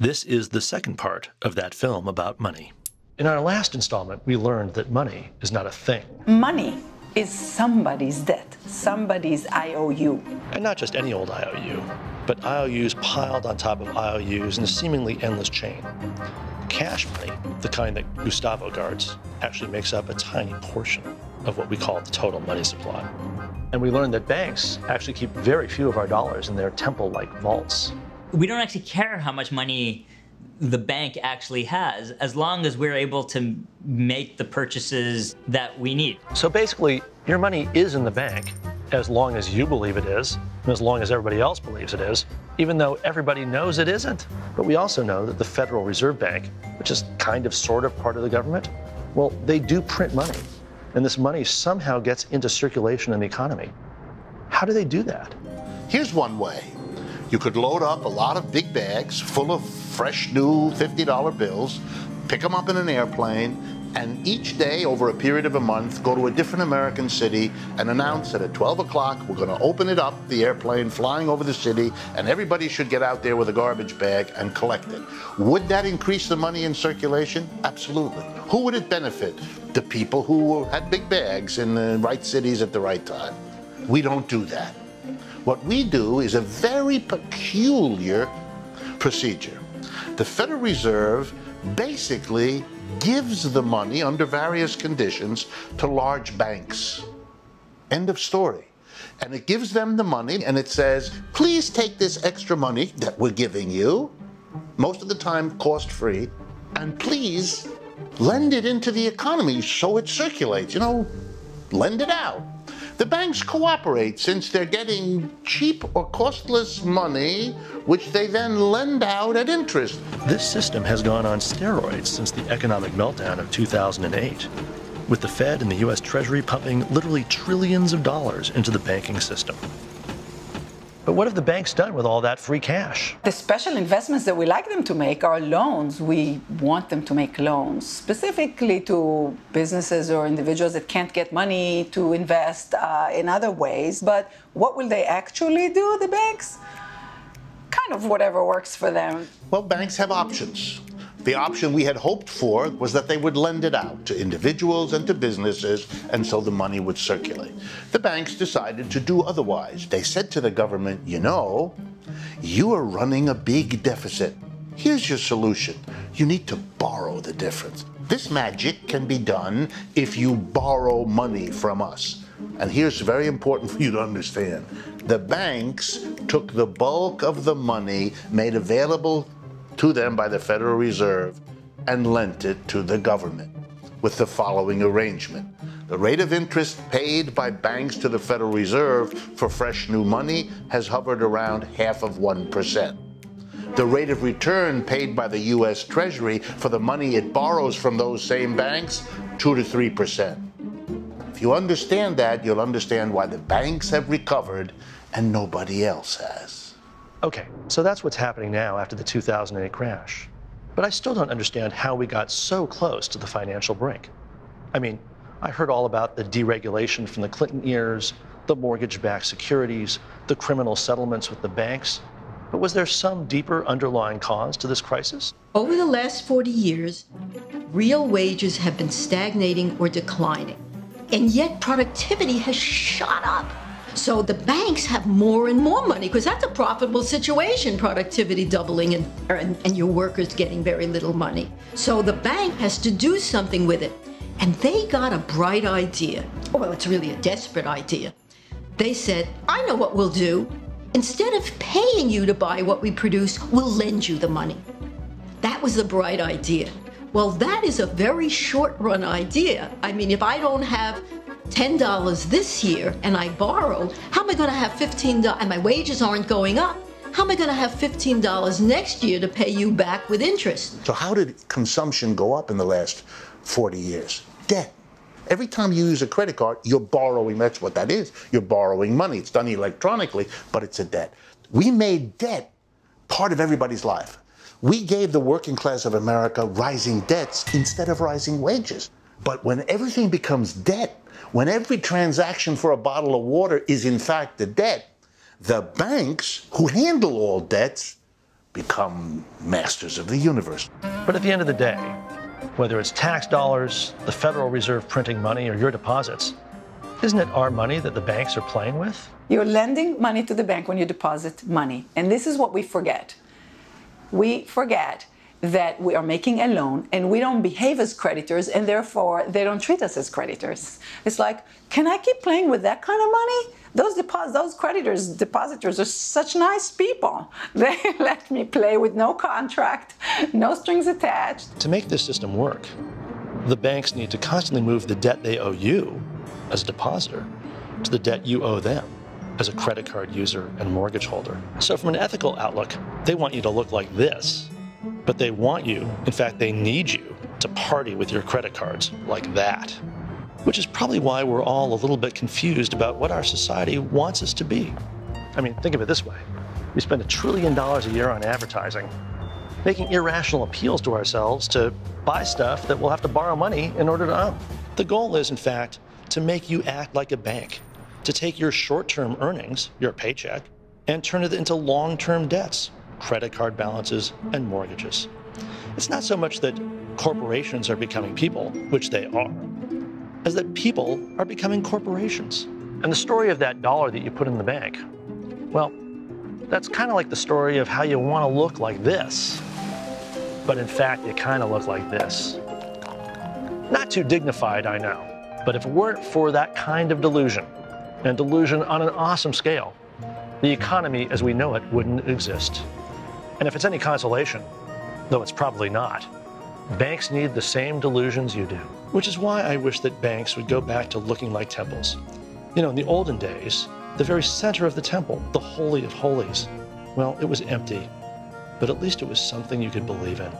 This is the second part of that film about money. In our last installment, we learned that money is not a thing. Money is somebody's debt, somebody's IOU. And not just any old IOU, but IOUs piled on top of IOUs in a seemingly endless chain. Cash money, the kind that Gustavo guards, actually makes up a tiny portion of what we call the total money supply. And we learned that banks actually keep very few of our dollars in their temple-like vaults. We don't actually care how much money the bank actually has, as long as we're able to make the purchases that we need. So basically, your money is in the bank as long as you believe it is, and as long as everybody else believes it is, even though everybody knows it isn't. But we also know that the Federal Reserve Bank, which is kind of sort of part of the government, well, they do print money, and this money somehow gets into circulation in the economy. How do they do that? Here's one way. You could load up a lot of big bags full of fresh new $50 bills, pick them up in an airplane, and each day over a period of a month go to a different American city and announce that at 12 o'clock we're going to open it up, the airplane flying over the city, and everybody should get out there with a garbage bag and collect it. Would that increase the money in circulation? Absolutely. Who would it benefit? The people who had big bags in the right cities at the right time. We don't do that. What we do is a very peculiar procedure. The Federal Reserve basically gives the money under various conditions to large banks. End of story. And it gives them the money and it says, please take this extra money that we're giving you, most of the time cost-free, and please lend it into the economy so it circulates. You know, lend it out. The banks cooperate since they're getting cheap or costless money, which they then lend out at interest. This system has gone on steroids since the economic meltdown of 2008, with the Fed and the U.S. Treasury pumping literally trillions of dollars into the banking system. But what have the banks done with all that free cash? The special investments that we like them to make are loans. We want them to make loans, specifically to businesses or individuals that can't get money to invest in other ways. But what will they actually do, the banks? Kind of whatever works for them. Well, banks have options. The option we had hoped for was that they would lend it out to individuals and to businesses, and so the money would circulate. The banks decided to do otherwise. They said to the government, you know, you are running a big deficit. Here's your solution. You need to borrow the difference. This magic can be done if you borrow money from us. And here's very important for you to understand. The banks took the bulk of the money made available to them by the Federal Reserve and lent it to the government with the following arrangement. The rate of interest paid by banks to the Federal Reserve for fresh new money has hovered around 0.5%. The rate of return paid by the U.S. Treasury for the money it borrows from those same banks, 2 to 3%. If you understand that, you'll understand why the banks have recovered and nobody else has. Okay, so that's what's happening now after the 2008 crash. But I still don't understand how we got so close to the financial brink. I mean, I heard all about the deregulation from the Clinton years, the mortgage-backed securities, the criminal settlements with the banks. But was there some deeper underlying cause to this crisis? Over the last 40 years, real wages have been stagnating or declining. And yet productivity has shot up. So the banks have more and more money because that's a profitable situation, productivity doubling and your workers getting very little money. So the bank has to do something with it. And they got a bright idea. Well, it's really a desperate idea. They said, I know what we'll do. Instead of paying you to buy what we produce, we'll lend you the money. That was the bright idea. Well, that is a very short-run idea. I mean, if I don't have $10 this year and I borrow, how am I going to have $15 and my wages aren't going up? How am I going to have $15 next year to pay you back with interest? So how did consumption go up in the last 40 years? Debt. Every time you use a credit card, you're borrowing. That's what that is. You're borrowing money. It's done electronically, but it's a debt. We made debt part of everybody's life. We gave the working class of America rising debts instead of rising wages. But when everything becomes debt, when every transaction for a bottle of water is in fact a debt, the banks who handle all debts become masters of the universe. But at the end of the day, whether it's tax dollars, the Federal Reserve printing money, or your deposits, isn't it our money that the banks are playing with? You're lending money to the bank when you deposit money. And this is what we forget. We forget that we are making a loan and we don't behave as creditors, and therefore they don't treat us as creditors. It's like, can I keep playing with that kind of money? Those creditors, depositors are such nice people. They let me play with no contract, no strings attached. To make this system work, the banks need to constantly move the debt they owe you as a depositor to the debt you owe them as a credit card user and mortgage holder. So from an ethical outlook, they want you to look like this, but they want you, in fact, they need you to party with your credit cards like that. Which is probably why we're all a little bit confused about what our society wants us to be. I mean, think of it this way. We spend $1 trillion a year on advertising, making irrational appeals to ourselves to buy stuff that we'll have to borrow money in order to own. The goal is, in fact, to make you act like a bank, to take your short-term earnings, your paycheck, and turn it into long-term debts, credit card balances, and mortgages. It's not so much that corporations are becoming people, which they are, as that people are becoming corporations. And the story of that dollar that you put in the bank, well, that's kind of like the story of how you want to look like this, but in fact, you kind of look like this. Not too dignified, I know, but if it weren't for that kind of delusion, and delusion on an awesome scale, the economy as we know it wouldn't exist. And if it's any consolation, though it's probably not, banks need the same delusions you do. Which is why I wish that banks would go back to looking like temples. You know, in the olden days, the very center of the temple, the Holy of Holies, well, it was empty, but at least it was something you could believe in.